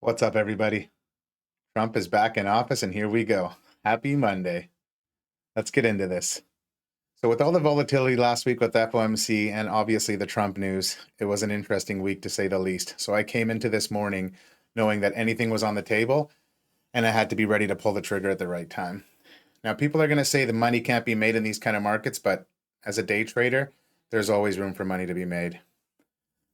What's up, everybody? Trump is back in office, and here we go. Happy Monday. Let's get into this. So, with all the volatility last week with FOMC and obviously the Trump news, it was an interesting week to say the least. So, I came into this morning knowing that anything was on the table and I had to be ready to pull the trigger at the right time. Now, people are going to say the money can't be made in these kind of markets, but as a day trader, there's always room for money to be made.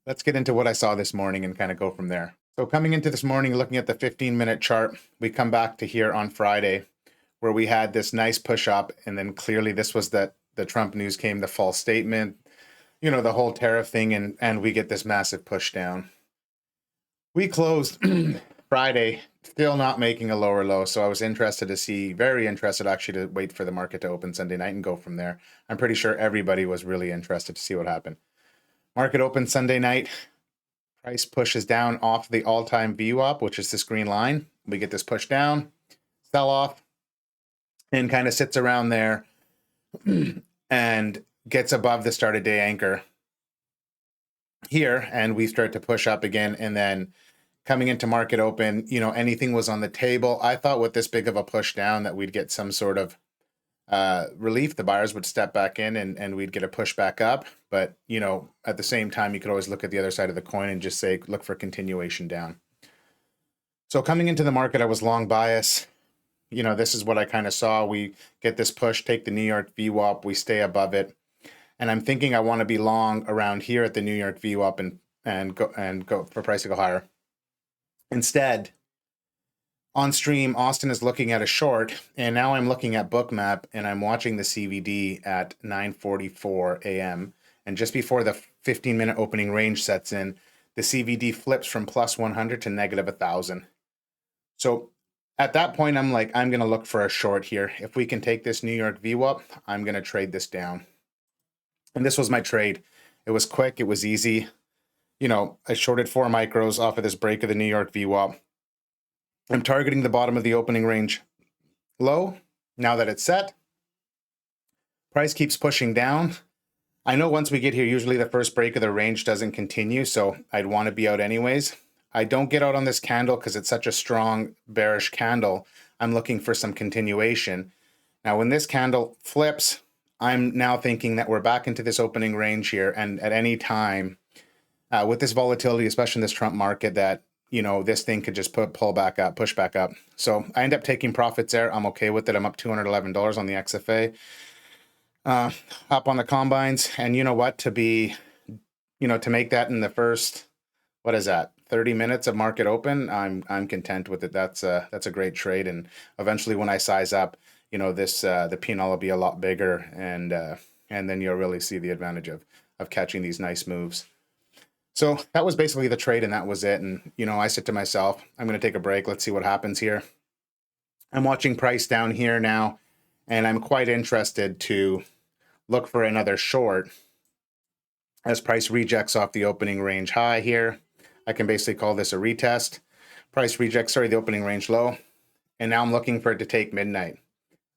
Let's get into what I saw this morning and kind of go from there. So coming into this morning, looking at the 15-minute chart, we come back to here on Friday where we had this nice push up, and then clearly this was that the Trump news came, the false statement, the whole tariff thing, and we get this massive push down. We closed Friday, still not making a lower low, so I was very interested actually to wait for the market to open Sunday night and go from there. I'm pretty sure everybody was really interested to see what happened. Market opened Sunday night. Price pushes down off the all-time VWAP, which is this green line. We get this push down, sell off, and kind of sits around there and gets above the start of day anchor here. And we start to push up again. And then coming into market open, anything was on the table. I thought with this big of a push down that we'd get some sort of relief. The buyers would step back in and we'd get a push back up. But, at the same time, you could always look at the other side of the coin and just say, look for continuation down. So coming into the market, I was long bias. This is what I kind of saw. We get this push, take the New York VWAP, we stay above it. And I'm thinking I want to be long around here at the New York VWAP and go for price to go higher. Instead, on stream, Austin is looking at a short, and now I'm looking at Bookmap, and I'm watching the CVD at 9:44 a.m. And just before the 15-minute opening range sets in, the CVD flips from plus 100 to negative 1,000. So at that point, I'm like, I'm going to look for a short here. If we can take this New York VWAP, I'm going to trade this down. And this was my trade. It was quick. It was easy. I shorted 4 micros off of this break of the New York VWAP. I'm targeting the bottom of the opening range low. Now that it's set, price keeps pushing down. I know once we get here, usually the first break of the range doesn't continue, so I'd want to be out anyways. I don't get out on this candle because it's such a strong bearish candle. I'm looking for some continuation. Now, when this candle flips, I'm now thinking that we're back into this opening range here, and at any time, with this volatility, especially in this Trump market, that this thing could just pull back up, push back up. So I end up taking profits there. I'm okay with it. I'm up $211 on the XFA, up on the combines. And you know what? To make that in the first, 30 minutes of market open, I'm content with it. That's a great trade. And eventually, when I size up, the P&L will be a lot bigger, and then you'll really see the advantage of catching these nice moves. So that was basically the trade, and that was it. And, I said to myself, I'm going to take a break. Let's see what happens here. I'm watching price down here now, and I'm quite interested to look for another short as price rejects off the opening range high here. I can basically call this a retest. Price rejects, the opening range low. And now I'm looking for it to take midnight.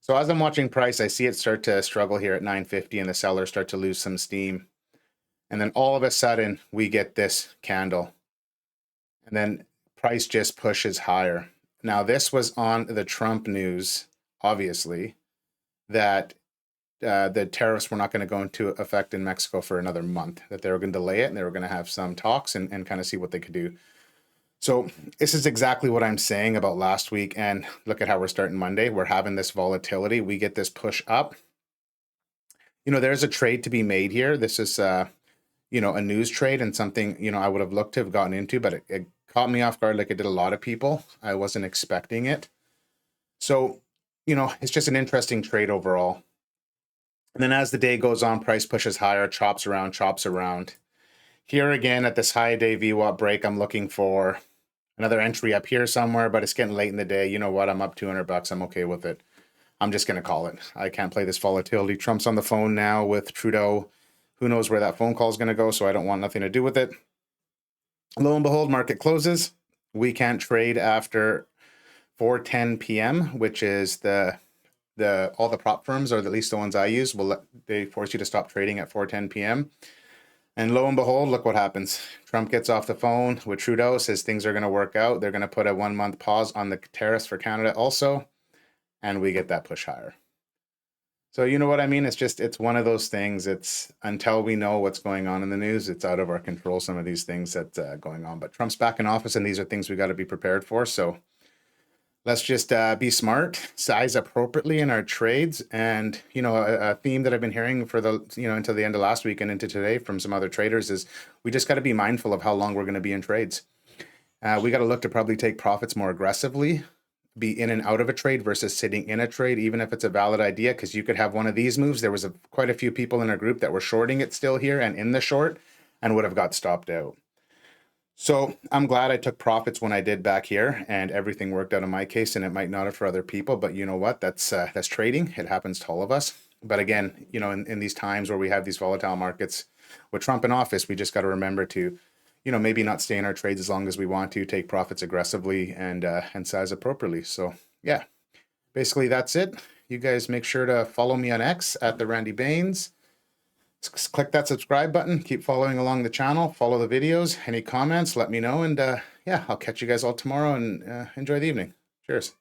So as I'm watching price, I see it start to struggle here at 950 and the sellers start to lose some steam. And then all of a sudden, we get this candle. And then price just pushes higher. Now, this was on the Trump news, obviously, that the tariffs were not going to go into effect in Mexico for another month, that they were going to delay it and they were going to have some talks and kind of see what they could do. So this is exactly what I'm saying about last week. And look at how we're starting Monday. We're having this volatility. We get this push up. There's a trade to be made here. This is a news trade and something, I would have looked to have gotten into, but it caught me off guard like it did a lot of people. I wasn't expecting it. So, it's just an interesting trade overall. And then as the day goes on, price pushes higher, chops around. Here again at this high day VWAP break, I'm looking for another entry up here somewhere, but it's getting late in the day. You know what? I'm up $200. I'm okay with it. I'm just going to call it. I can't play this volatility. Trump's on the phone now with Trudeau. Who knows where that phone call is going to go, so I don't want nothing to do with it. Lo and behold, market closes. We can't trade after 4:10 p.m., which is all the prop firms, or at least the ones I use, they force you to stop trading at 4:10 p.m. And lo and behold, look what happens. Trump gets off the phone with Trudeau, says things are going to work out. They're going to put a 1-month pause on the tariffs for Canada also, and we get that push higher. So you know what I mean? It's one of those things. It's until we know what's going on in the news, it's out of our control, some of these things that's going on. But Trump's back in office, and these are things we got to be prepared for. So let's just be smart, size appropriately in our trades. And, a theme that I've been hearing for until the end of last week and into today from some other traders is we just got to be mindful of how long we're going to be in trades. We got to look to probably take profits more aggressively, be in and out of a trade versus sitting in a trade, even if it's a valid idea, because you could have one of these moves. There was quite a few people in our group that were shorting it still here and in the short and would have got stopped out. So I'm glad I took profits when I did back here, and everything worked out in my case, and it might not have for other people, but you know what? That's trading. It happens to all of us. But again, in these times where we have these volatile markets with Trump in office, we just got to remember to, maybe not stay in our trades as long as we want to, take profits aggressively and size appropriately. So yeah, basically that's it. You guys make sure to follow me on X at the Randy Baines. Click that subscribe button. Keep following along the channel. Follow the videos. Any comments, let me know. And yeah, I'll catch you guys all tomorrow, and enjoy the evening. Cheers.